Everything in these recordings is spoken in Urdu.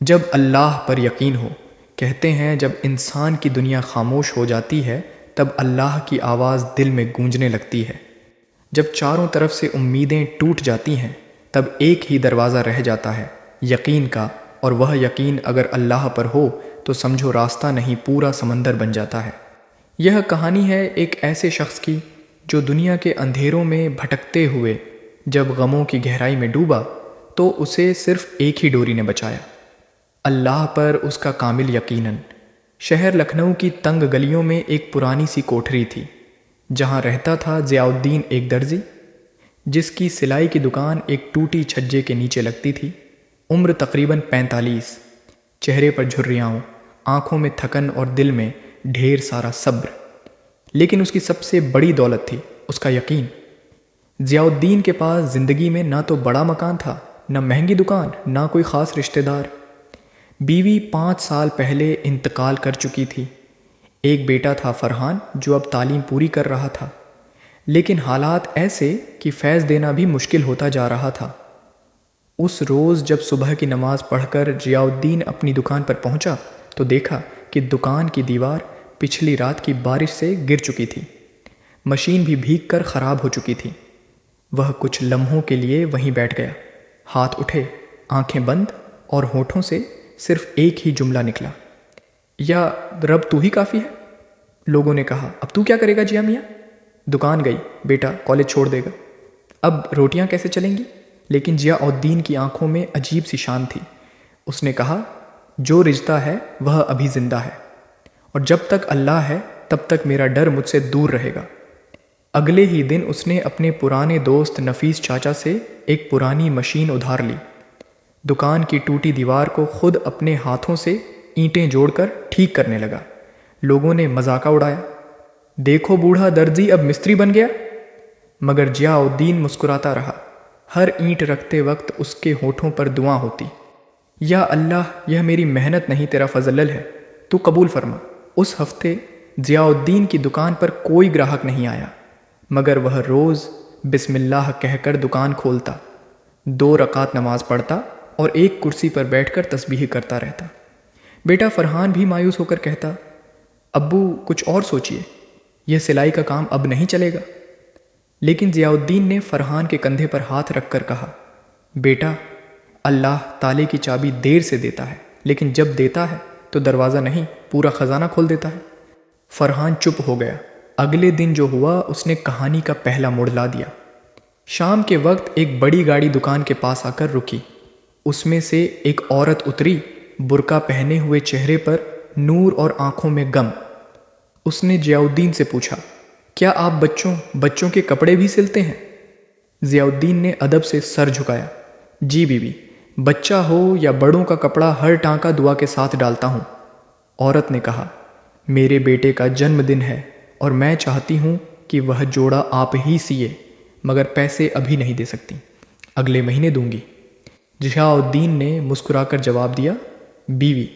جب اللہ پر یقین ہو، کہتے ہیں جب انسان کی دنیا خاموش ہو جاتی ہے تب اللہ کی آواز دل میں گونجنے لگتی ہے۔ جب چاروں طرف سے امیدیں ٹوٹ جاتی ہیں تب ایک ہی دروازہ رہ جاتا ہے، یقین کا، اور وہ یقین اگر اللہ پر ہو تو سمجھو راستہ نہیں پورا سمندر بن جاتا ہے۔ یہ کہانی ہے ایک ایسے شخص کی جو دنیا کے اندھیروں میں بھٹکتے ہوئے جب غموں کی گہرائی میں ڈوبا تو اسے صرف ایک ہی ڈوری نے بچایا، اللہ پر اس کا کامل یقیناً۔ شہر لکھنؤ کی تنگ گلیوں میں ایک پرانی سی کوٹھری تھی جہاں رہتا تھا ضیاء الدین، ایک درزی جس کی سلائی کی دکان ایک ٹوٹی چھجے کے نیچے لگتی تھی۔ عمر تقریباً 45، چہرے پر جھریاں، آنکھوں میں تھکن اور دل میں ڈھیر سارا صبر، لیکن اس کی سب سے بڑی دولت تھی اس کا یقین۔ ضیاء الدین کے پاس زندگی میں نہ تو بڑا مکان تھا، نہ مہنگی دکان، نہ کوئی خاص رشتہ دار۔ بیوی 5 سال پہلے انتقال کر چکی تھی۔ ایک بیٹا تھا فرحان جو اب تعلیم پوری کر رہا تھا، لیکن حالات ایسے کہ فیض دینا بھی مشکل ہوتا جا رہا تھا۔ اس روز جب صبح کی نماز پڑھ کر ضیاء الدین اپنی دکان پر پہنچا تو دیکھا کہ دکان کی دیوار پچھلی رات کی بارش سے گر چکی تھی، مشین بھی بھیگ کر خراب ہو چکی تھی۔ وہ کچھ لمحوں کے لیے وہیں بیٹھ گیا، ہاتھ اٹھے، آنکھیں بند، اور ہونٹوں سے صرف ایک ہی جملہ نکلا، یا رب تو ہی کافی ہے۔ لوگوں نے کہا اب تو کیا کرے گا ضیاء میاں؟ دکان گئی، بیٹا کالج چھوڑ دے گا، اب روٹیاں کیسے چلیں گی؟ لیکن ضیاء الدین کی آنکھوں میں عجیب سی شان تھی۔ اس نے کہا جو رجتا ہے وہ ابھی زندہ ہے، اور جب تک اللہ ہے تب تک میرا ڈر مجھ سے دور رہے گا۔ اگلے ہی دن اس نے اپنے پرانے دوست نفیس چاچا سے ایک پرانی مشین ادھار لی، دکان کی ٹوٹی دیوار کو خود اپنے ہاتھوں سے اینٹیں جوڑ کر ٹھیک کرنے لگا۔ لوگوں نے مذاقہ اڑایا، دیکھو بوڑھا درزی اب مستری بن گیا، مگر ضیاء الدین مسکراتا رہا۔ ہر اینٹ رکھتے وقت اس کے ہونٹوں پر دعا ہوتی، یا اللہ یہ میری محنت نہیں تیرا فضل ہے، تو قبول فرما۔ اس ہفتے ضیاء الدین کی دکان پر کوئی گراہک نہیں آیا، مگر وہ روز بسم اللہ کہہ کر دکان کھولتا، 2 رکعت نماز پڑھتا اور ایک کرسی پر بیٹھ کر تسبیح کرتا رہتا۔ بیٹا فرحان بھی مایوس ہو کر کہتا، ابو کچھ اور سوچئے، یہ سلائی کا کام اب نہیں چلے گا۔ لیکن ضیاء الدین نے فرحان کے کندھے پر ہاتھ رکھ کر کہا، بیٹا اللہ تالے کی چابی دیر سے دیتا ہے، لیکن جب دیتا ہے تو دروازہ نہیں پورا خزانہ کھول دیتا ہے۔ فرحان چپ ہو گیا۔ اگلے دن جو ہوا اس نے کہانی کا پہلا موڑ لا دیا۔ شام کے وقت ایک بڑی گاڑی دکان کے پاس آ کر رکی، اس میں سے ایک عورت اتری، برقع پہنے ہوئے، چہرے پر نور اور آنکھوں میں غم۔ اس نے ضیاء الدین سے پوچھا، کیا آپ بچوں کے کپڑے بھی سلتے ہیں؟ ضیاء الدین نے ادب سے سر جھکایا، جی بیوی، بچہ ہو یا بڑوں کا کپڑا ہر ٹانکا دعا کے ساتھ ڈالتا ہوں۔ عورت نے کہا، میرے بیٹے کا جنم دن ہے اور میں چاہتی ہوں کہ وہ جوڑا آپ ہی سیے، مگر پیسے ابھی نہیں دے سکتی، اگلے مہینے دوں گی۔ ضیاء الدین نے مسکرا کر جواب دیا، بیوی،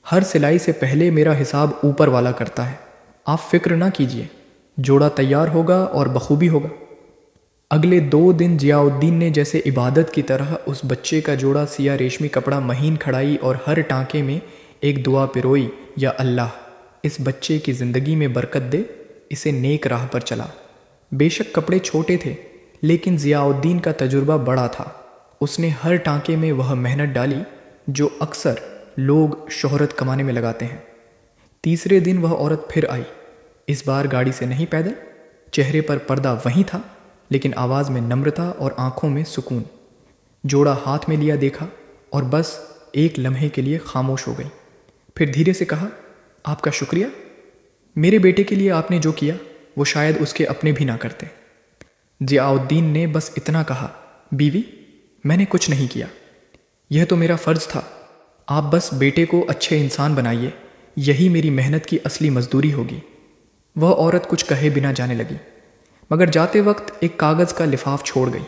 ہر سلائی سے پہلے میرا حساب اوپر والا کرتا ہے، آپ فکر نہ کیجیے، جوڑا تیار ہوگا اور بخوبی ہوگا۔ اگلے 2 دن ضیاء الدین نے جیسے عبادت کی طرح اس بچے کا جوڑا سیاہ ریشمی کپڑا مہین کھڑائی اور ہر ٹانکے میں ایک دعا پروئی، یا اللہ اس بچے کی زندگی میں برکت دے، اسے نیک راہ پر چلا۔ بے شک کپڑے چھوٹے تھے لیکن ضیاء الدین کا تجربہ بڑا تھا۔ اس نے ہر ٹانکے میں وہ محنت ڈالی جو اکثر لوگ شہرت کمانے میں لگاتے ہیں۔ تیسرے دن وہ عورت پھر آئی، اس بار گاڑی سے نہیں، پیدل۔ چہرے پر پردہ وہیں تھا لیکن آواز میں نمرتا اور آنکھوں میں سکون۔ جوڑا ہاتھ میں لیا دیکھا اور بس ایک لمحے کے لیے خاموش ہو گئی، پھر دھیرے سے کہا، آپ کا شکریہ، میرے بیٹے کے لیے آپ نے جو کیا وہ شاید اس کے اپنے بھی نہ کرتے۔ ضیاء الدین نے بس اتنا کہا، بیوی میں نے کچھ نہیں کیا، یہ تو میرا فرض تھا، آپ بس بیٹے کو اچھے انسان بنائیے، یہی میری محنت کی اصلی مزدوری ہوگی۔ وہ عورت کچھ کہے بنا جانے لگی، مگر جاتے وقت ایک کاغذ کا لفاف چھوڑ گئی۔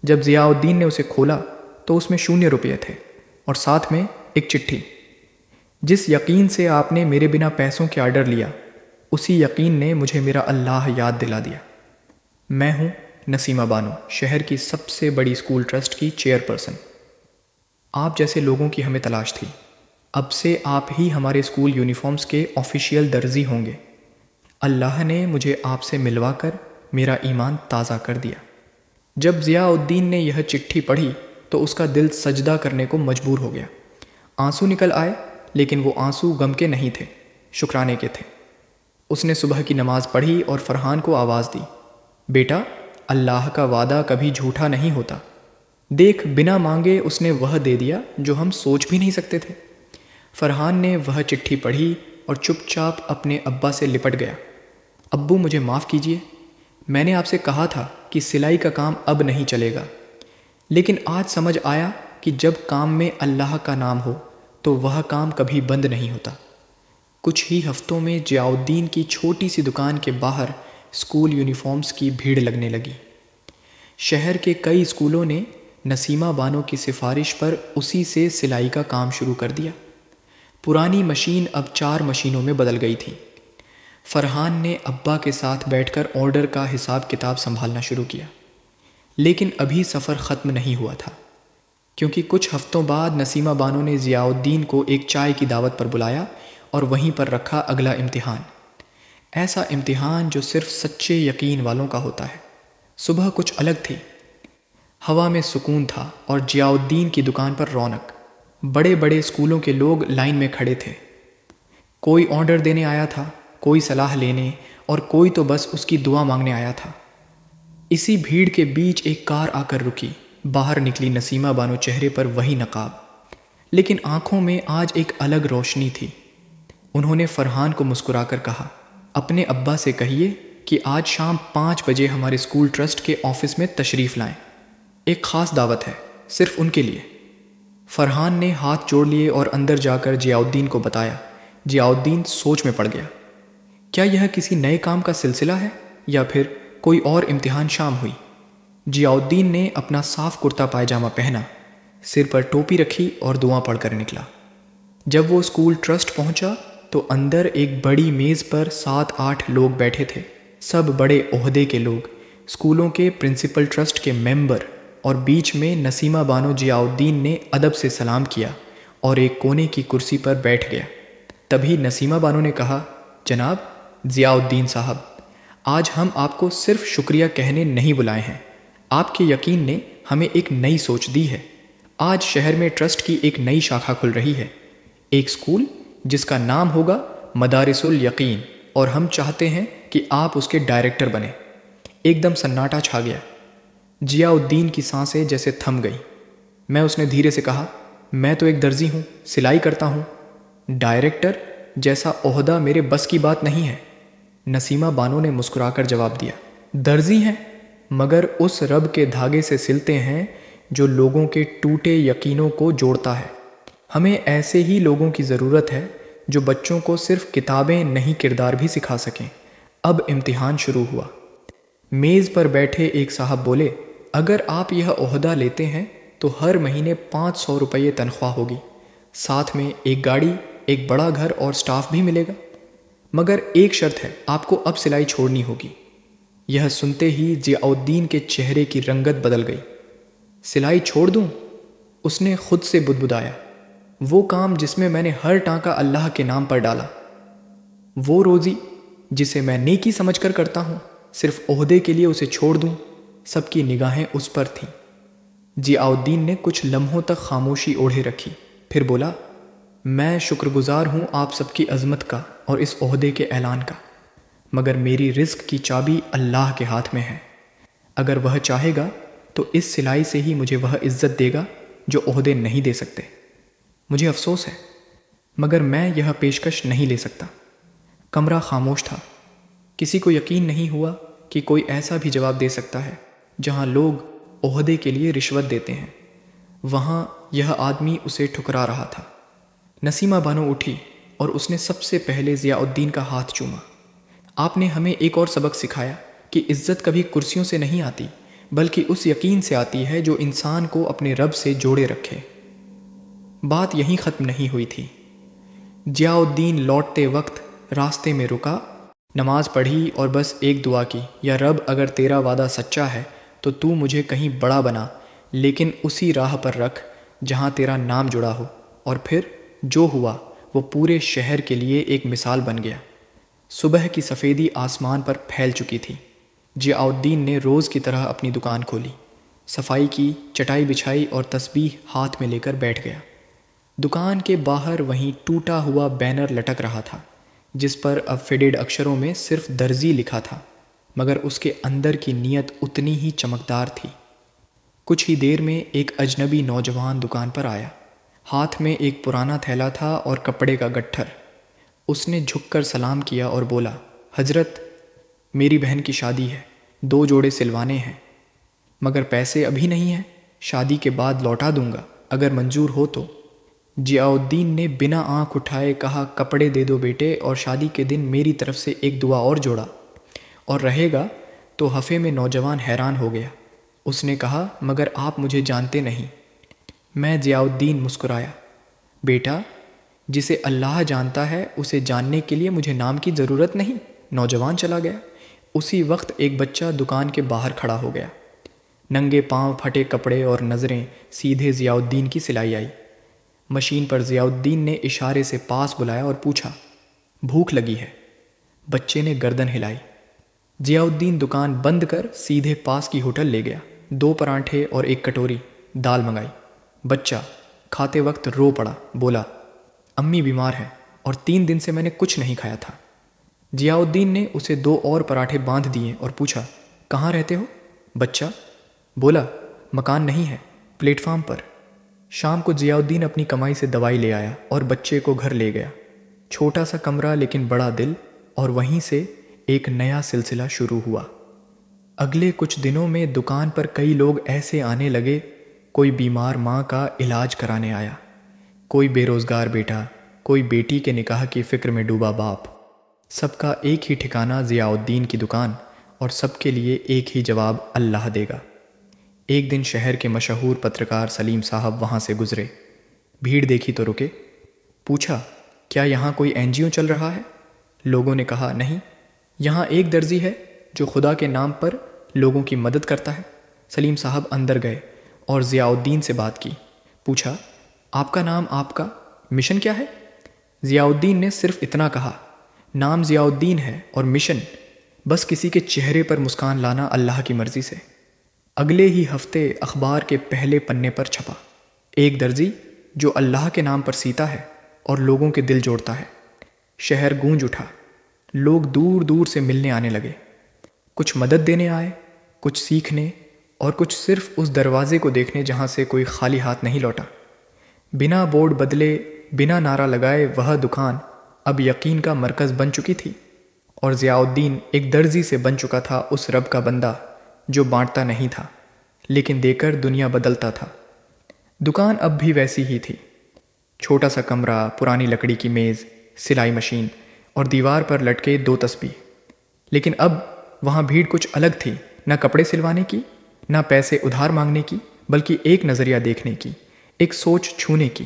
جب ضیاء الدین نے اسے کھولا تو اس میں 0 روپے تھے اور ساتھ میں ایک چٹھی، جس یقین سے آپ نے میرے بنا پیسوں کے آرڈر لیا، اسی یقین نے مجھے میرا اللہ یاد دلا دیا۔ میں ہوں نسیمہ بانو، شہر کی سب سے بڑی اسکول ٹرسٹ کی چیئرپرسن۔ آپ جیسے لوگوں کی ہمیں تلاش تھی۔ اب سے آپ ہی ہمارے اسکول یونیفارمز کے آفیشیل درزی ہوں گے۔ اللہ نے مجھے آپ سے ملوا کر میرا ایمان تازہ کر دیا۔ جب ضیاء الدین نے یہ چٹھی پڑھی تو اس کا دل سجدہ کرنے کو مجبور ہو گیا۔ آنسو نکل آئے، لیکن وہ آنسو غم کے نہیں تھے، شکرانے کے تھے۔ اس نے صبح کی نماز پڑھی اور فرحان کو آواز دی، بیٹا، اللہ کا وعدہ کبھی جھوٹا نہیں ہوتا۔ دیکھ، بنا مانگے اس نے وہ دے دیا جو ہم سوچ بھی نہیں سکتے تھے۔ فرحان نے وہ چٹھی پڑھی اور چپ چاپ اپنے ابا سے لپٹ گیا۔ ابو، مجھے معاف کیجیے، میں نے آپ سے کہا تھا کہ سلائی کا کام اب نہیں چلے گا، لیکن آج سمجھ آیا کہ جب کام میں اللہ کا نام ہو تو وہ کام کبھی بند نہیں ہوتا۔ کچھ ہی ہفتوں میں ضیاء الدین کی چھوٹی سی دکان کے باہر اسکول یونیفارمز کی بھیڑ لگنے لگی۔ شہر کے کئی اسکولوں نے نسیمہ بانو کی سفارش پر اسی سے سلائی کا کام شروع کر دیا۔ پرانی مشین اب 4 مشینوں میں بدل گئی تھی۔ فرحان نے ابا کے ساتھ بیٹھ کر آرڈر کا حساب کتاب سنبھالنا شروع کیا، لیکن ابھی سفر ختم نہیں ہوا تھا، کیونکہ کچھ ہفتوں بعد نسیمہ بانو نے ضیاء الدین کو ایک چائے کی دعوت پر بلایا اور وہیں پر رکھا اگلا امتحان۔ ایسا امتحان جو صرف سچے یقین والوں کا ہوتا ہے۔ صبح کچھ الگ تھی، ہوا میں سکون تھا اور ضیاء الدین کی دکان پر رونق۔ بڑے بڑے اسکولوں کے لوگ لائن میں کھڑے تھے، کوئی آرڈر دینے آیا تھا، کوئی صلاح لینے، اور کوئی تو بس اس کی دعا مانگنے آیا تھا۔ اسی بھیڑ کے بیچ ایک کار آ کر رکی۔ باہر نکلی نسیمہ بانو، چہرے پر وہی نقاب، لیکن آنکھوں میں آج ایک الگ روشنی تھی۔ انہوں نے فرحان کو مسکرا کر کہا، اپنے ابا سے کہیے کہ آج شام 5 بجے ہمارے اسکول ٹرسٹ کے آفس میں تشریف لائیں، ایک خاص دعوت ہے، صرف ان کے لیے۔ فرحان نے ہاتھ جوڑ لیے اور اندر جا کر ضیاء الدین کو بتایا۔ ضیاء الدین سوچ میں پڑ گیا، کیا یہ کسی نئے کام کا سلسلہ ہے یا پھر کوئی اور امتحان شام ہوئی؟ ضیاء الدین نے اپنا صاف کرتا پائجامہ پہنا، سر پر ٹوپی رکھی اور دعا پڑھ کر نکلا۔ جب وہ اسکول ٹرسٹ پہنچا تو اندر ایک بڑی میز پر 7-8 لوگ بیٹھے تھے، سب بڑے عہدے کے لوگ، اسکولوں کے پرنسپل، ٹرسٹ کے ممبر، اور بیچ میں نسیمہ بانو۔ ضیاء الدین نے ادب سے سلام کیا اور ایک کونے کی کرسی پر بیٹھ گیا۔ تبھی نسیمہ بانو نے کہا، جناب ضیاء الدین صاحب، آج ہم آپ کو صرف شکریہ کہنے نہیں بلائے ہیں، آپ کے یقین نے ہمیں ایک نئی سوچ دی ہے۔ آج شہر میں ٹرسٹ کی ایک نئی شاخہ کھل رہی ہے، ایک اسکول جس کا نام ہوگا مدارس الیقین، اور ہم چاہتے ہیں کہ آپ اس کے ڈائریکٹر بنیں۔ ایک دم سناٹا چھا گیا۔ ضیاء الدین کی سانسیں جیسے تھم گئی۔ اس نے دھیرے سے کہا، میں تو ایک درزی ہوں، سلائی کرتا ہوں، ڈائریکٹر جیسا عہدہ میرے بس کی بات نہیں ہے۔ نسیمہ بانو نے مسکرا کر جواب دیا، درزی ہیں مگر اس رب کے دھاگے سے سلتے ہیں جو لوگوں کے ٹوٹے یقینوں کو جوڑتا ہے۔ ہمیں ایسے ہی لوگوں کی ضرورت ہے جو بچوں کو صرف کتابیں نہیں، کردار بھی سکھا سکیں۔ اب امتحان شروع ہوا۔ میز پر بیٹھے ایک صاحب بولے، اگر آپ یہ عہدہ لیتے ہیں تو ہر مہینے 500 روپے تنخواہ ہوگی، ساتھ میں ایک گاڑی، ایک بڑا گھر اور سٹاف بھی ملے گا، مگر ایک شرط ہے، آپ کو اب سلائی چھوڑنی ہوگی۔ یہ سنتے ہی ضیاء الدین کے چہرے کی رنگت بدل گئی۔ سلائی چھوڑ دوں؟ اس نے خود سے بدبدایا، وہ کام جس میں میں نے ہر ٹانکا اللہ کے نام پر ڈالا، وہ روزی جسے میں نیکی سمجھ کر کرتا ہوں، صرف عہدے کے لیے اسے چھوڑ دوں؟ سب کی نگاہیں اس پر تھیں۔ ضیاء الدین نے کچھ لمحوں تک خاموشی اوڑھے رکھی، پھر بولا، میں شکر گزار ہوں آپ سب کی عظمت کا اور اس عہدے کے اعلان کا، مگر میری رزق کی چابی اللہ کے ہاتھ میں ہے۔ اگر وہ چاہے گا تو اس سلائی سے ہی مجھے وہ عزت دے گا جو عہدے نہیں دے سکتے۔ مجھے افسوس ہے مگر میں یہ پیشکش نہیں لے سکتا۔ کمرہ خاموش تھا، کسی کو یقین نہیں ہوا کہ کوئی ایسا بھی جواب دے سکتا ہے۔ جہاں لوگ عہدے کے لیے رشوت دیتے ہیں، وہاں یہ آدمی اسے ٹھکرا رہا تھا۔ نسیمہ بانو اٹھی اور اس نے سب سے پہلے ضیاء الدین کا ہاتھ چوما۔ آپ نے ہمیں ایک اور سبق سکھایا کہ عزت کبھی کرسیوں سے نہیں آتی، بلکہ اس یقین سے آتی ہے جو انسان کو اپنے رب سے جوڑے رکھے۔ بات یہیں ختم نہیں ہوئی تھی۔ ضیاء الدین لوٹتے وقت راستے میں رکا، نماز پڑھی اور بس ایک دعا کی، یا رب اگر تیرا وعدہ سچا ہے تو تو مجھے کہیں بڑا بنا، لیکن اسی راہ پر رکھ جہاں تیرا نام جڑا ہو، اور پھر جو ہوا وہ پورے شہر کے لیے ایک مثال بن گیا۔ صبح کی سفیدی آسمان پر پھیل چکی تھی۔ ضیاء الدین نے روز کی طرح اپنی دکان کھولی، صفائی کی، چٹائی بچھائی اور تسبیح ہاتھ میں لے کر بیٹھ گیا۔ دکان کے باہر وہیں ٹوٹا ہوا بینر لٹک رہا تھا، جس پر اب فیڈڈ اکشروں میں صرف درزی لکھا تھا، مگر اس کے اندر کی نیت اتنی ہی چمکدار تھی۔ کچھ ہی دیر میں ایک اجنبی نوجوان دکان پر آیا۔ ہاتھ میں ایک پرانا تھیلا تھا اور کپڑے کا گٹھر۔ اس نے جھک کر سلام کیا اور بولا، حضرت، میری بہن کی شادی ہے، 2 جوڑے سلوانے ہیں، مگر پیسے ابھی نہیں ہیں، شادی کے بعد لوٹا دوں گا اگر منظور ہو تو۔ ضیاء الدین نے بنا آنکھ اٹھائے کہا، کپڑے دے دو بیٹے، اور شادی کے دن میری طرف سے ایک دعا اور جوڑا، اور رہے گا تو ہفے میں نوجوان حیران ہو گیا۔ اس نے کہا، مگر آپ مجھے جانتے نہیں۔ میں ضیاء الدین مسکرایا، بیٹا، جسے اللہ جانتا ہے اسے جاننے کے لیے مجھے نام کی ضرورت نہیں۔ نوجوان چلا گیا۔ اسی وقت ایک بچہ دکان کے باہر کھڑا ہو گیا۔ ننگے پاؤں، پھٹے کپڑے اور نظریں سیدھے ضیاء الدین کی سلائی آئی۔ مشین پر ضیاء الدین نے اشارے سے پاس بلایا اور پوچھا، بھوک لگی ہے؟ بچے نے گردن ہلائی۔ ضیاء الدین دکان بند کر سیدھے پاس کی ہوٹل لے گیا۔ 2 پراٹھے اور ایک کٹوری دال منگائی۔ بچہ کھاتے وقت رو پڑا، بولا، امی بیمار ہے اور 3 دن سے میں نے کچھ نہیں کھایا تھا۔ ضیاء الدین نے اسے 2 اور پراٹھے باندھ دیے اور پوچھا، کہاں رہتے ہو؟ بچہ بولا، مکان نہیں ہے، پلیٹ فارم پر۔ شام کو ضیاء الدین اپنی کمائی سے دوائی لے آیا اور بچے کو گھر لے گیا۔ چھوٹا سا کمرہ لیکن بڑا دل، اور وہیں سے ایک نیا سلسلہ شروع ہوا۔ اگلے کچھ دنوں میں دکان پر کئی لوگ ایسے آنے لگے، کوئی بیمار ماں کا علاج کرانے آیا، کوئی بے روزگار بیٹا، کوئی بیٹی کے نکاح کی فکر میں ڈوبا باپ۔ سب کا ایک ہی ٹھکانہ ضیاء الدین کی دکان، اور سب کے لیے ایک ہی جواب، اللہ دے گا۔ ایک دن شہر کے مشہور پترکار سلیم صاحب وہاں سے گزرے۔ بھیڑ دیکھی تو رکے۔ پوچھا، کیا یہاں کوئی NGO چل رہا ہے؟ لوگوں نے کہا، نہیں، یہاں ایک درزی ہے جو خدا کے نام پر لوگوں کی مدد کرتا ہے۔ سلیم صاحب اندر گئے اور ضیاء الدین سے بات کی۔ پوچھا، آپ کا نام، آپ کا مشن کیا ہے؟ ضیاء الدین نے صرف اتنا کہا، نام ضیاء الدین ہے اور مشن بس کسی کے چہرے پر مسکان لانا اللہ کی مرضی سے۔ اگلے ہی ہفتے اخبار کے پہلے پنے پر چھپا، ایک درزی جو اللہ کے نام پر سیتا ہے اور لوگوں کے دل جوڑتا ہے۔ شہر گونج اٹھا، لوگ دور دور سے ملنے آنے لگے، کچھ مدد دینے آئے، کچھ سیکھنے، اور کچھ صرف اس دروازے کو دیکھنے جہاں سے کوئی خالی ہاتھ نہیں لوٹا۔ بنا بورڈ بدلے، بنا نعرہ لگائے، وہ دکان اب یقین کا مرکز بن چکی تھی، اور ضیاء الدین ایک درزی سے بن چکا تھا، اس رب کا بندہ جو بانٹتا نہیں تھا لیکن دے کر دنیا بدلتا تھا۔ دکان اب بھی ویسی ہی تھی، چھوٹا سا کمرہ، پرانی لکڑی کی میز، سلائی مشین اور دیوار پر لٹکے 2 تسبیح۔ لیکن اب وہاں بھیڑ کچھ الگ تھی، نہ کپڑے سلوانے کی، نہ پیسے ادھار مانگنے کی، بلکہ ایک نظریہ دیکھنے کی، ایک سوچ چھونے کی۔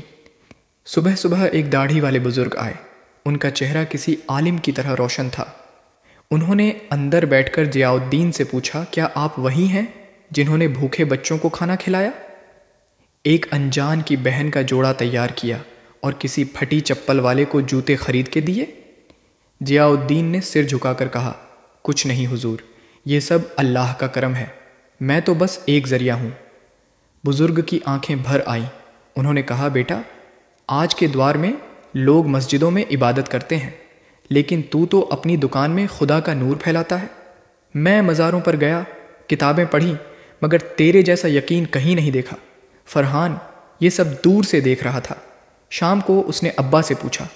صبح صبح ایک داڑھی والے بزرگ آئے۔ ان کا چہرہ کسی عالم کی طرح روشن تھا۔ انہوں نے اندر بیٹھ کر ضیاء الدین سے پوچھا، کیا آپ وہی ہیں جنہوں نے بھوکے بچوں کو کھانا کھلایا؟ ایک انجان کی بہن کا جوڑا تیار کیا اور کسی پھٹی چپل والے کو جوتے خرید کے دیے؟ ضیاء الدین نے سر جھکا کر کہا، کچھ نہیں حضور، یہ سب اللہ کا کرم ہے، میں تو بس ایک ذریعہ ہوں۔ بزرگ کی آنکھیں بھر آئیں۔ انہوں نے کہا، بیٹا، آج کے دور میں لوگ مسجدوں میں عبادت کرتے ہیں، لیکن تو اپنی دکان میں خدا کا نور پھیلاتا ہے۔ میں مزاروں پر گیا، کتابیں پڑھیں، مگر تیرے جیسا یقین کہیں نہیں دیکھا۔ فرحان یہ سب دور سے دیکھ رہا تھا۔ شام کو اس نے ابا سے پوچھا،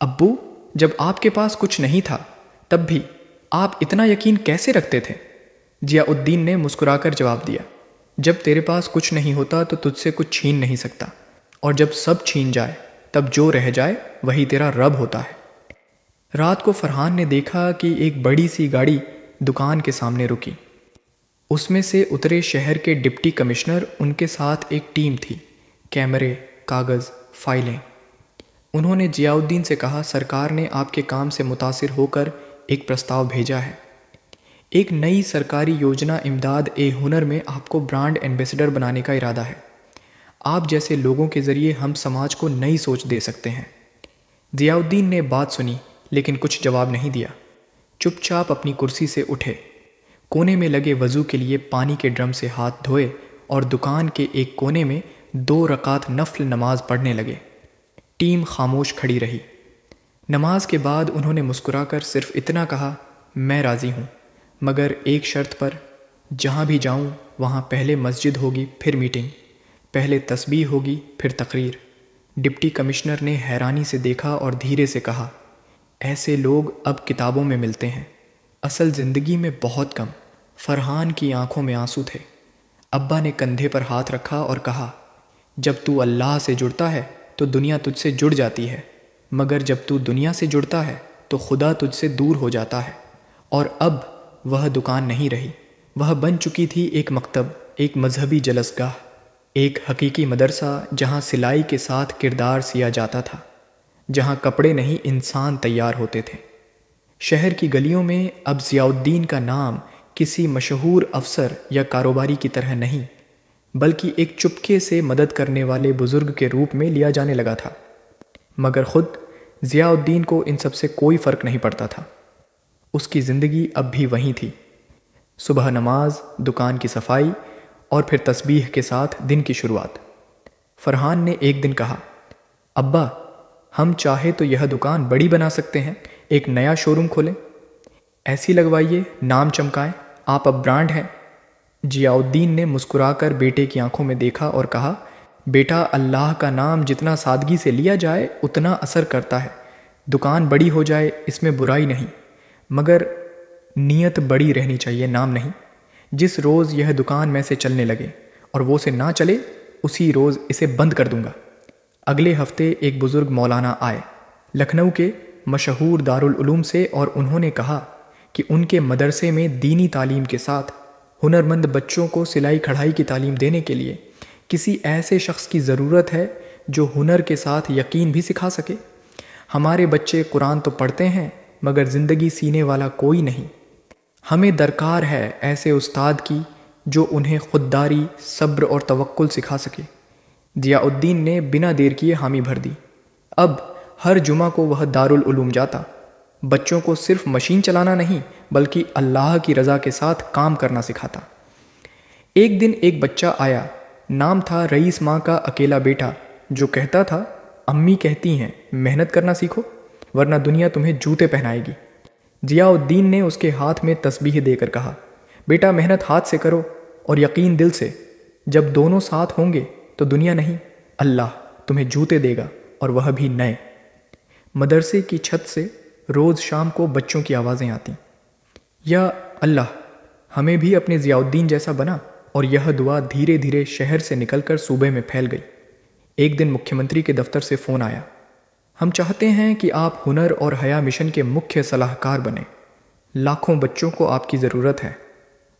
ابو، جب آپ کے پاس کچھ نہیں تھا تب بھی آپ اتنا یقین کیسے رکھتے تھے؟ ضیاء الدین نے مسکرا کر جواب دیا، جب تیرے پاس کچھ نہیں ہوتا تو تجھ سے کچھ چھین نہیں سکتا، اور جب سب چھین جائے تب جو رہ جائے وہی تیرا رب ہوتا ہے۔ رات کو فرحان نے دیکھا کہ ایک بڑی سی گاڑی دکان کے سامنے رکی۔ اس میں سے اترے شہر کے ڈپٹی کمشنر، ان کے ساتھ ایک ٹیم تھی، کیمرے، کاغذ، فائلیں۔ انہوں نے ضیاء الدین سے کہا، سرکار نے آپ کے کام سے متاثر ہو کر ایک پرستاؤ بھیجا ہے۔ ایک نئی سرکاری یوجنا امداد ہنر میں آپ کو برانڈ ایمبیسڈر بنانے کا ارادہ ہے۔ آپ جیسے لوگوں کے ذریعے ہم سماج کو نئی سوچ دے سکتے ہیں۔ ضیاء الدین نے بات سنی لیکن کچھ جواب نہیں دیا۔ چپ چاپ اپنی کرسی سے اٹھے، کونے میں لگے وضو کے لیے پانی کے ڈرم سے ہاتھ دھوئے اور دکان کے ایک کونے میں 2 رکعت نفل نماز پڑھنے لگے۔ ٹیم خاموش کھڑی رہی۔ نماز کے بعد انہوں نے مسکرا کر صرف اتنا کہا، میں راضی ہوں، مگر ایک شرط پر۔ جہاں بھی جاؤں وہاں پہلے مسجد ہوگی پھر میٹنگ، پہلے تسبیح ہوگی پھر تقریر۔ ڈپٹی کمشنر نے حیرانی سے دیکھا اور دھیرے سے کہا، ایسے لوگ اب کتابوں میں ملتے ہیں، اصل زندگی میں بہت کم۔ فرحان کی آنکھوں میں آنسو تھے۔ ابا نے کندھے پر ہاتھ رکھا اور کہا، جب تو اللہ سے جڑتا ہے تو دنیا تجھ سے جڑ جاتی ہے، مگر جب تو دنیا سے جڑتا ہے تو خدا تجھ سے دور ہو جاتا ہے۔ اور اب وہ دکان نہیں رہی، وہ بن چکی تھی ایک مکتب، ایک مذہبی جلس گاہ، ایک حقیقی مدرسہ جہاں سلائی کے ساتھ کردار سیا جاتا تھا، جہاں کپڑے نہیں انسان تیار ہوتے تھے۔ شہر کی گلیوں میں اب ضیاء الدین کا نام کسی مشہور افسر یا کاروباری کی طرح نہیں، بلکہ ایک چپکے سے مدد کرنے والے بزرگ کے روپ میں لیا جانے لگا تھا۔ مگر خود ضیاء الدین کو ان سب سے کوئی فرق نہیں پڑتا تھا۔ اس کی زندگی اب بھی وہیں تھی، صبح نماز، دکان کی صفائی اور پھر تسبیح کے ساتھ دن کی شروعات۔ فرحان نے ایک دن کہا، ابا ہم چاہے تو یہ دکان بڑی بنا سکتے ہیں، ایک نیا شو روم کھولیں، ایسی لگوائیے، نام چمکائیں، آپ اب برانڈ ہیں۔ ضیاء الدین نے مسکرا کر بیٹے کی آنکھوں میں دیکھا اور کہا، بیٹا اللہ کا نام جتنا سادگی سے لیا جائے اتنا اثر کرتا ہے۔ دکان بڑی ہو جائے اس میں برائی نہیں، مگر نیت بڑی رہنی چاہیے، نام نہیں۔ جس روز یہ دکان میں سے چلنے لگے اور وہ سے نہ چلے اسی روز اسے بند کر دوں گا۔ اگلے ہفتے ایک بزرگ مولانا آئے لکھنؤ کے مشہور دارالعلوم سے، اور انہوں نے کہا کہ ان کے مدرسے میں دینی تعلیم کے ساتھ ہنرمند بچوں کو سلائی کڑھائی کی تعلیم دینے کے لیے کسی ایسے شخص کی ضرورت ہے جو ہنر کے ساتھ یقین بھی سکھا سکے۔ ہمارے بچے قرآن تو پڑھتے ہیں مگر زندگی سینے والا کوئی نہیں۔ ہمیں درکار ہے ایسے استاد کی جو انہیں خودداری، صبر اور توکل سکھا سکے۔ ضیاء الدین نے بنا دیر کیے حامی بھر دی۔ اب ہر جمعہ کو وہ دارالعلوم جاتا، بچوں کو صرف مشین چلانا نہیں بلکہ اللہ کی رضا کے ساتھ کام کرنا سکھاتا۔ ایک دن ایک بچہ آیا، نام تھا رئیس ماں کا اکیلا بیٹا، جو کہتا تھا، امی کہتی ہیں محنت کرنا سیکھو ورنہ دنیا تمہیں جوتے پہنائے گی۔ ضیاء الدین نے اس کے ہاتھ میں تسبیح دے کر کہا، بیٹا محنت ہاتھ سے کرو اور یقین دل سے، جب دونوں ساتھ ہوں گے تو دنیا نہیں، اللہ تمہیں جوتے دے گا اور وہ بھی نئے۔ مدرسے کی چھت سے روز شام کو بچوں کی آوازیں آتیں، یا اللہ ہمیں بھی اپنے ضیاء الدین جیسا بنا، اور یہ دعا دھیرے دھیرے شہر سے نکل کر صوبے میں پھیل گئی۔ ایک دن مکھیہ منتری کے دفتر سے فون آیا، ہم چاہتے ہیں کہ آپ ہنر اور حیا مشن کے مکھیہ صلاح کار بنیں، لاکھوں بچوں کو آپ کی ضرورت ہے۔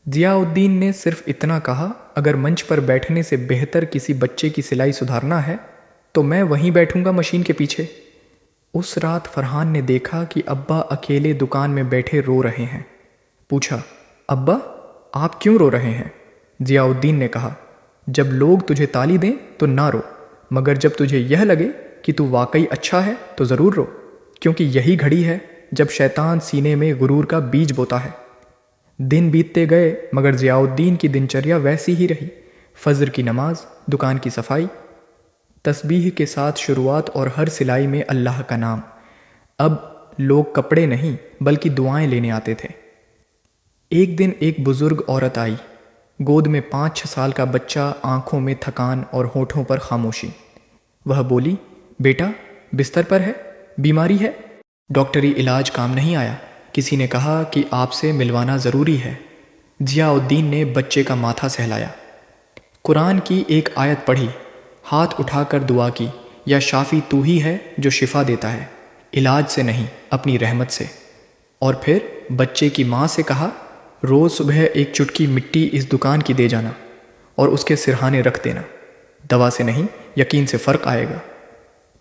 ضیاء الدین نے صرف اتنا کہا، اگر منچ پر بیٹھنے سے بہتر کسی بچے کی سلائی سدھارنا ہے تو میں وہیں بیٹھوں گا مشین کے پیچھے۔ اس رات فرحان نے دیکھا کہ ابا اکیلے دکان میں بیٹھے رو رہے ہیں۔ پوچھا، ابا آپ کیوں رو رہے ہیں؟ ضیاء الدین نے کہا، جب لوگ تجھے تالی دیں تو نہ رو، مگر جب تجھے یہ لگے کہ تو واقعی اچھا ہے تو ضرور رو، کیونکہ یہی گھڑی ہے جب شیطان سینے میں غرور کا بیج بوتا ہے۔ دن بیتتے گئے مگر ضیاء الدین کی دنچریا ویسی ہی رہی، فجر کی نماز، دکان کی صفائی، تسبیح کے ساتھ شروعات اور ہر سلائی میں اللہ کا نام۔ اب لوگ کپڑے نہیں بلکہ دعائیں لینے آتے تھے۔ ایک دن ایک بزرگ عورت آئی، گود میں 5-6 سال کا بچہ، آنکھوں میں تھکان اور ہونٹوں پر خاموشی۔ وہ بولی، بیٹا بستر پر ہے، بیماری ہے؟ ڈاکٹری علاج کام نہیں آیا، کسی نے کہا کہ آپ سے ملوانا ضروری ہے۔ ضیاء الدین نے بچے کا ماتھا سہلایا، قرآن کی ایک آیت پڑھی، ہاتھ اٹھا کر دعا کی، یا شافی تو ہی ہے جو شفا دیتا ہے، علاج سے نہیں اپنی رحمت سے۔ اور پھر بچے کی ماں سے کہا، روز صبح ایک چٹکی مٹی اس دکان کی دے جانا اور اس کے سرہانے رکھ دینا، دوا سے نہیں یقین سے فرق آئے گا۔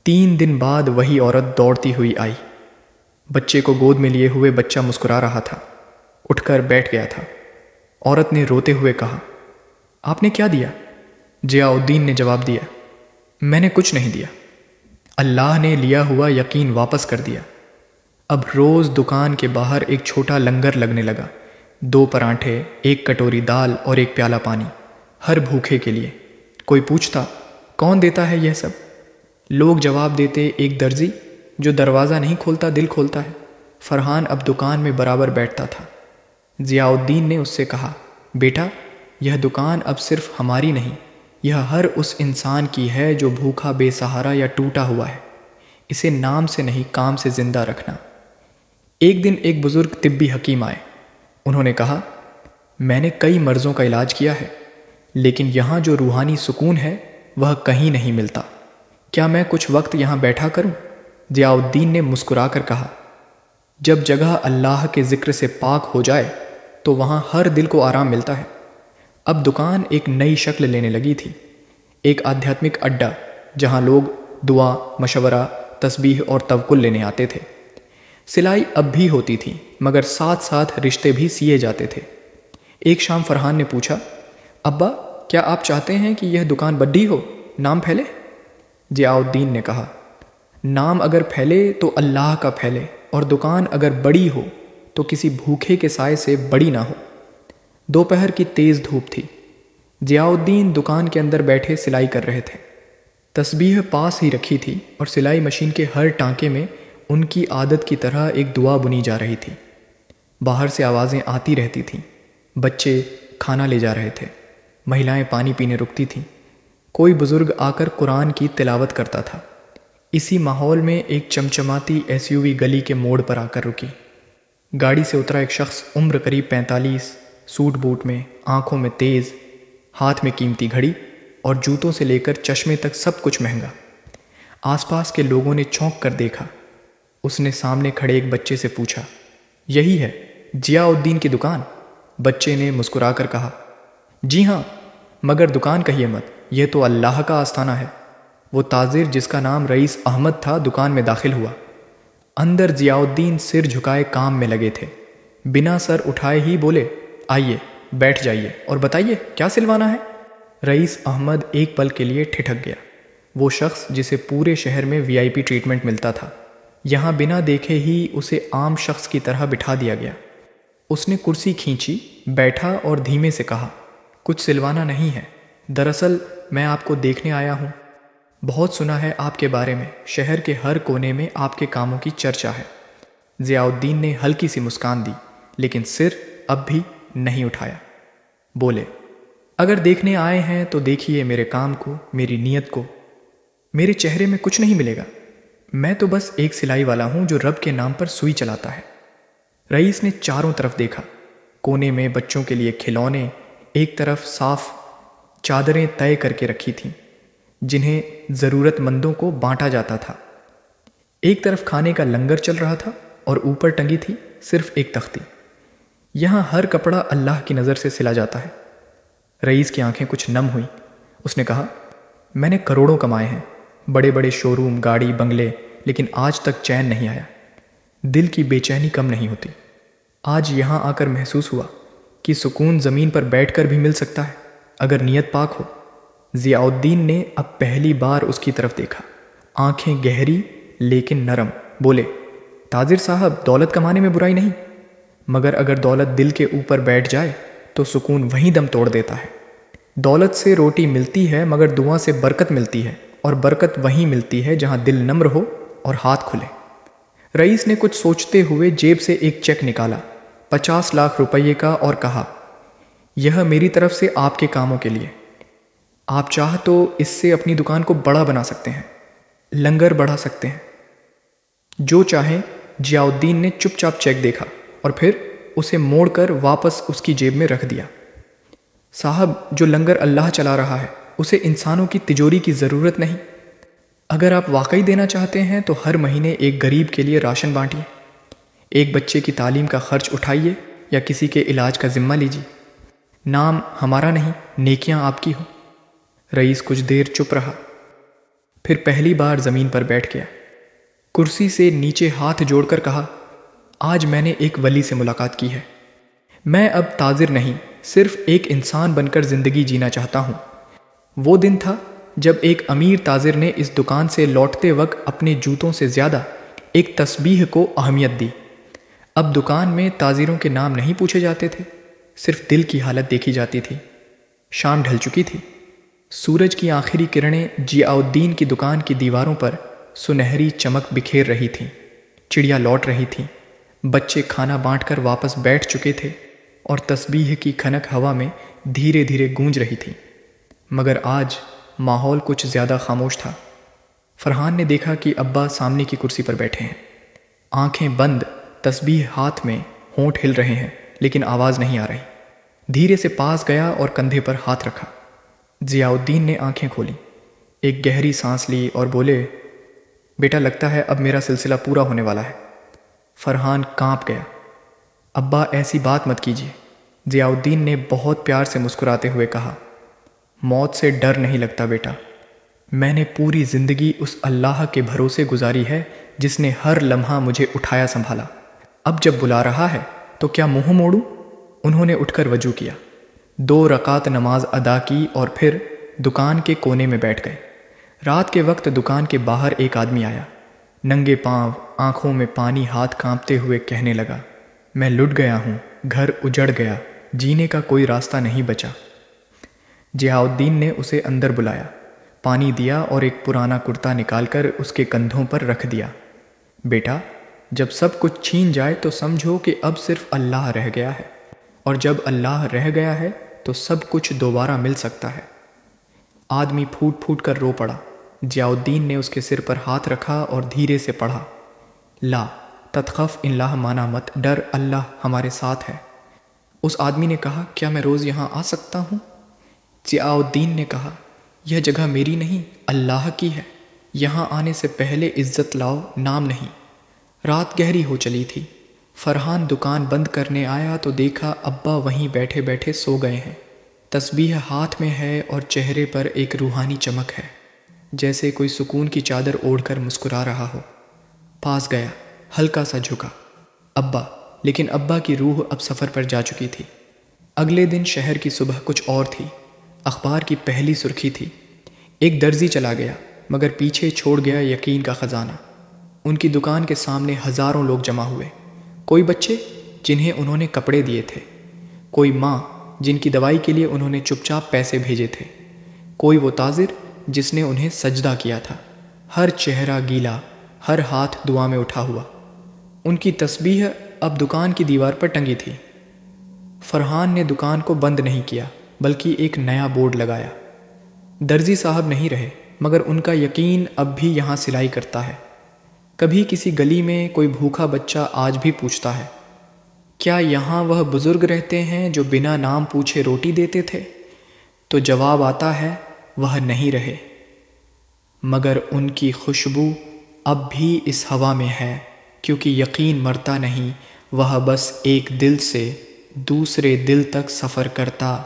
3 دن بعد وہی عورت دوڑتی ہوئی آئی، بچے کو گود میں لیے ہوئے بچہ مسکرا رہا تھا، اٹھ کر بیٹھ گیا تھا۔ عورت نے روتے ہوئے کہا، آپ نے کیا دیا؟ ضیاء الدین نے جواب دیا، میں نے کچھ نہیں دیا، اللہ نے لیا ہوا یقین واپس کر دیا۔ اب روز دکان کے باہر ایک چھوٹا لنگر لگنے لگا، 2 پراٹھے، 1 کٹوری دال اور 1 پیالہ پانی، ہر بھوکے کے لیے۔ کوئی پوچھتا کون دیتا ہے یہ سب؟ لوگ جواب دیتے ایک درزی جو دروازہ نہیں کھولتا دل کھولتا ہے۔ فرحان اب دکان میں برابر بیٹھتا تھا۔ ضیاء الدین نے اس سے کہا، بیٹا یہ دکان اب صرف ہماری نہیں، یہ ہر اس انسان کی ہے جو بھوکا، بے سہارا یا ٹوٹا ہوا ہے۔ اسے نام سے نہیں کام سے زندہ رکھنا۔ ایک دن ایک بزرگ طبی حکیم آئے۔ انہوں نے کہا، میں نے کئی مرضوں کا علاج کیا ہے، لیکن یہاں جو روحانی سکون ہے وہ کہیں نہیں ملتا۔ کیا میں کچھ وقت یہاں بیٹھا کروں؟ ضیاء الدین نے مسکرا کر کہا، جب جگہ اللہ کے ذکر سے پاک ہو جائے تو وہاں ہر دل کو آرام ملتا ہے۔ اب دکان ایک نئی شکل لینے لگی تھی، ایک آدھیاتمک اڈا جہاں لوگ دعا، مشورہ، تسبیح اور توکل لینے آتے تھے۔ سلائی اب بھی ہوتی تھی، مگر ساتھ ساتھ رشتے بھی سیے جاتے تھے۔ ایک شام فرحان نے پوچھا، ابا کیا آپ چاہتے ہیں کہ یہ دکان بڈی ہو، نام پھیلے؟ ضیاء الدین نے کہا، نام اگر پھیلے تو اللہ کا پھیلے، اور دکان اگر بڑی ہو تو کسی بھوکے کے سائے سے بڑی نہ ہو۔ دوپہر کی تیز دھوپ تھی۔ ضیاء الدین دکان کے اندر بیٹھے سلائی کر رہے تھے۔ تسبیح پاس ہی رکھی تھی اور سلائی مشین کے ہر ٹانکے میں ان کی عادت کی طرح ایک دعا بنی جا رہی تھی۔ باہر سے آوازیں آتی رہتی تھیں، بچے کھانا لے جا رہے تھے، مہیلائیں پانی پینے رکتی تھیں، کوئی بزرگ آ کر قرآن کی تلاوت کرتا تھا۔ اسی ماحول میں ایک چمچماتی SUV گلی کے موڑ پر آ کر رکی۔ گاڑی سے اترا ایک شخص، عمر قریب 45، سوٹ بوٹ میں، آنکھوں میں تیز، ہاتھ میں قیمتی گھڑی اور جوتوں سے لے کر چشمے تک سب کچھ مہنگا۔ آس پاس کے لوگوں نے چونک کر دیکھا۔ اس نے سامنے کھڑے ایک بچے سے پوچھا، یہی ہے ضیاء الدین کی دکان؟ بچے نے مسکرا کر کہا، جی ہاں، مگر دکان کہیے مت، یہ تو اللہ کا آستانہ ہے۔ وہ تاجر جس کا نام رئیس احمد تھا دکان میں داخل ہوا۔ اندر ضیاء الدین سر جھکائے کام میں لگے تھے۔ بنا سر اٹھائے ہی بولے، آئیے بیٹھ جائیے اور بتائیے کیا سلوانا ہے؟ رئیس احمد ایک پل کے لیے ٹھٹک گیا۔ وہ شخص جسے پورے شہر میں VIP ٹریٹمنٹ ملتا تھا، یہاں بنا دیکھے ہی اسے عام شخص کی طرح بٹھا دیا گیا۔ اس نے کرسی کھینچی، بیٹھا اور دھیمے سے کہا، کچھ سلوانا نہیں ہے، دراصل میں آپ کو دیکھنے آیا ہوں۔ بہت سنا ہے آپ کے بارے میں، شہر کے ہر کونے میں آپ کے کاموں کی چرچا ہے۔ ضیاء الدین نے ہلکی سی مسکان دی، لیکن سر اب بھی نہیں اٹھایا۔ بولے، اگر دیکھنے آئے ہیں تو دیکھیے میرے کام کو، میری نیت کو۔ میرے چہرے میں کچھ نہیں ملے گا، میں تو بس ایک سلائی والا ہوں جو رب کے نام پر سوئی چلاتا ہے۔ رئیس نے چاروں طرف دیکھا۔ کونے میں بچوں کے لیے کھلونے، ایک طرف صاف چادریں طے کر کے رکھی تھیں جنہیں ضرورت مندوں کو بانٹا جاتا تھا۔ ایک طرف کھانے کا لنگر چل رہا تھا اور اوپر ٹنگی تھی صرف ایک تختی۔ یہاں ہر کپڑا اللہ کی نظر سے سلا جاتا ہے۔ رئیس کی آنکھیں کچھ نم ہوئیں۔ اس نے کہا، میں نے کروڑوں کمائے ہیں، بڑے بڑے شو روم، گاڑی، بنگلے، لیکن آج تک چین نہیں آیا۔ دل کی بے چینی کم نہیں ہوتی۔ آج یہاں آ کر محسوس ہوا کہ سکون زمین پر بیٹھ کر بھی مل سکتا ہے اگر نیت پاک ہو۔ ضیاء الدین نے اب پہلی بار اس کی طرف دیکھا، آنکھیں گہری لیکن نرم۔ بولے، تاجر صاحب، دولت کمانے میں برائی نہیں، مگر اگر دولت دل کے اوپر بیٹھ جائے تو سکون وہیں دم توڑ دیتا ہے۔ دولت سے روٹی ملتی ہے مگر دعا سے برکت ملتی ہے، اور برکت وہیں ملتی ہے جہاں دل نمر ہو اور ہاتھ کھلے۔ رئیس نے کچھ سوچتے ہوئے جیب سے ایک چیک نکالا، 50 لاکھ روپے کا، اور کہا، یہ میری طرف سے آپ کے کاموں کے لیے۔ آپ چاہ تو اس سے اپنی دکان کو بڑا بنا سکتے ہیں، لنگر بڑھا سکتے ہیں، جو چاہیں۔ ضیاء الدین نے چپ چاپ چیک دیکھا اور پھر اسے موڑ کر واپس اس کی جیب میں رکھ دیا۔ صاحب، جو لنگر اللہ چلا رہا ہے اسے انسانوں کی تجوری کی ضرورت نہیں۔ اگر آپ واقعی دینا چاہتے ہیں تو ہر مہینے ایک غریب کے لیے راشن بانٹیے، ایک بچے کی تعلیم کا خرچ اٹھائیے یا کسی کے علاج کا ذمہ لیجیے۔ نام ہمارا نہیں، نیکیاں آپ کی ہوں۔ رئیس کچھ دیر چپ رہا، پھر پہلی بار زمین پر بیٹھ گیا۔ کرسی سے نیچے ہاتھ جوڑ کر کہا، آج میں نے ایک ولی سے ملاقات کی ہے۔ میں اب تاجر نہیں، صرف ایک انسان بن کر زندگی جینا چاہتا ہوں۔ وہ دن تھا جب ایک امیر تاجر نے اس دکان سے لوٹتے وقت اپنے جوتوں سے زیادہ ایک تسبیح کو اہمیت دی۔ اب دکان میں تاجروں کے نام نہیں پوچھے جاتے تھے، صرف دل کی حالت دیکھی جاتی تھی۔ شام ڈھل چکی تھی، سورج کی آخری کرنیں ضیاء الدین کی دکان کی دیواروں پر سنہری چمک بکھیر رہی تھیں۔ چڑیا لوٹ رہی تھیں، بچے کھانا بانٹ کر واپس بیٹھ چکے تھے اور تسبیح کی کھنک ہوا میں دھیرے دھیرے گونج رہی تھی۔ مگر آج ماحول کچھ زیادہ خاموش تھا۔ فرحان نے دیکھا کہ ابا سامنے کی کرسی پر بیٹھے ہیں، آنکھیں بند، تسبیح ہاتھ میں، ہونٹ ہل رہے ہیں لیکن آواز نہیں آ رہی۔ دھیرے سے پاس گیا اور کندھے پر ہاتھ رکھا۔ ضیاء الدین نے آنکھیں کھولی، ایک گہری سانس لی اور بولے، بیٹا لگتا ہے اب میرا سلسلہ پورا ہونے والا ہے۔ فرحان کانپ گیا۔ ابا ایسی بات مت کیجیے، ضیاء الدین نے بہت پیار سے مسکراتے ہوئے کہا۔ موت سے ڈر نہیں لگتا بیٹا، میں نے پوری زندگی اس اللہ کے بھروسے گزاری ہے جس نے ہر لمحہ مجھے اٹھایا سنبھالا۔ اب جب بلا رہا ہے تو کیا منہ موڑوں؟ انہوں نے اٹھ کر وضو کیا، 2 رکعت نماز ادا کی اور پھر دکان کے کونے میں بیٹھ گئے۔ رات کے وقت دکان کے باہر ایک آدمی آیا، ننگے پاؤں، آنکھوں میں پانی، ہاتھ کانپتے ہوئے کہنے لگا، میں لٹ گیا ہوں، گھر اجڑ گیا، جینے کا کوئی راستہ نہیں بچا۔ ضیاء الدین نے اسے اندر بلایا، پانی دیا اور ایک پرانا کرتا نکال کر اس کے کندھوں پر رکھ دیا۔ بیٹا، جب سب کچھ چھین جائے تو سمجھو کہ اب صرف اللہ رہ گیا ہے، اور جب اللہ رہ گیا ہے تو سب کچھ دوبارہ مل سکتا ہے۔ آدمی پھوٹ پھوٹ کر رو پڑا۔ ضیاء الدین نے اس کے سر پر ہاتھ رکھا اور دھیرے سے پڑھا، لا تتخف ان اللہ مانا مت ڈر، اللہ ہمارے ساتھ ہے۔ اس آدمی نے کہا، کیا میں روز یہاں آ سکتا ہوں؟ ضیاء الدین نے کہا، یہ جگہ میری نہیں، اللہ کی ہے، یہاں آنے سے پہلے عزت لاؤ، نام نہیں۔ رات گہری ہو چلی تھی۔ فرحان دکان بند کرنے آیا تو دیکھا ابا وہیں بیٹھے بیٹھے سو گئے ہیں۔ تسبیح ہاتھ میں ہے اور چہرے پر ایک روحانی چمک ہے، جیسے کوئی سکون کی چادر اوڑھ کر مسکرا رہا ہو۔ پاس گیا، ہلکا سا جھکا، ابا، لیکن ابا کی روح اب سفر پر جا چکی تھی۔ اگلے دن شہر کی صبح کچھ اور تھی۔ اخبار کی پہلی سرخی تھی، ایک درزی چلا گیا مگر پیچھے چھوڑ گیا یقین کا خزانہ۔ ان کی دکان کے سامنے ہزاروں لوگ جمع ہوئے، کوئی بچے جنہیں انہوں نے کپڑے دیے تھے، کوئی ماں جن کی دوائی کے لیے انہوں نے چپ چاپ پیسے بھیجے تھے، کوئی وہ تاجر جس نے انہیں سجدہ کیا تھا۔ ہر چہرہ گیلا، ہر ہاتھ دعا میں اٹھا ہوا۔ ان کی تسبیح اب دکان کی دیوار پر ٹنگی تھی۔ فرحان نے دکان کو بند نہیں کیا بلکہ ایک نیا بورڈ لگایا۔ درزی صاحب نہیں رہے مگر ان کا یقین اب بھی یہاں سلائی کرتا ہے۔ کبھی کسی گلی میں کوئی بھوکا بچہ آج بھی پوچھتا ہے، کیا یہاں وہ بزرگ رہتے ہیں جو بنا نام پوچھے روٹی دیتے تھے؟ تو جواب آتا ہے، وہ نہیں رہے، مگر ان کی خوشبو اب بھی اس ہوا میں ہے، کیونکہ یقین مرتا نہیں، وہ بس ایک دل سے دوسرے دل تک سفر کرتا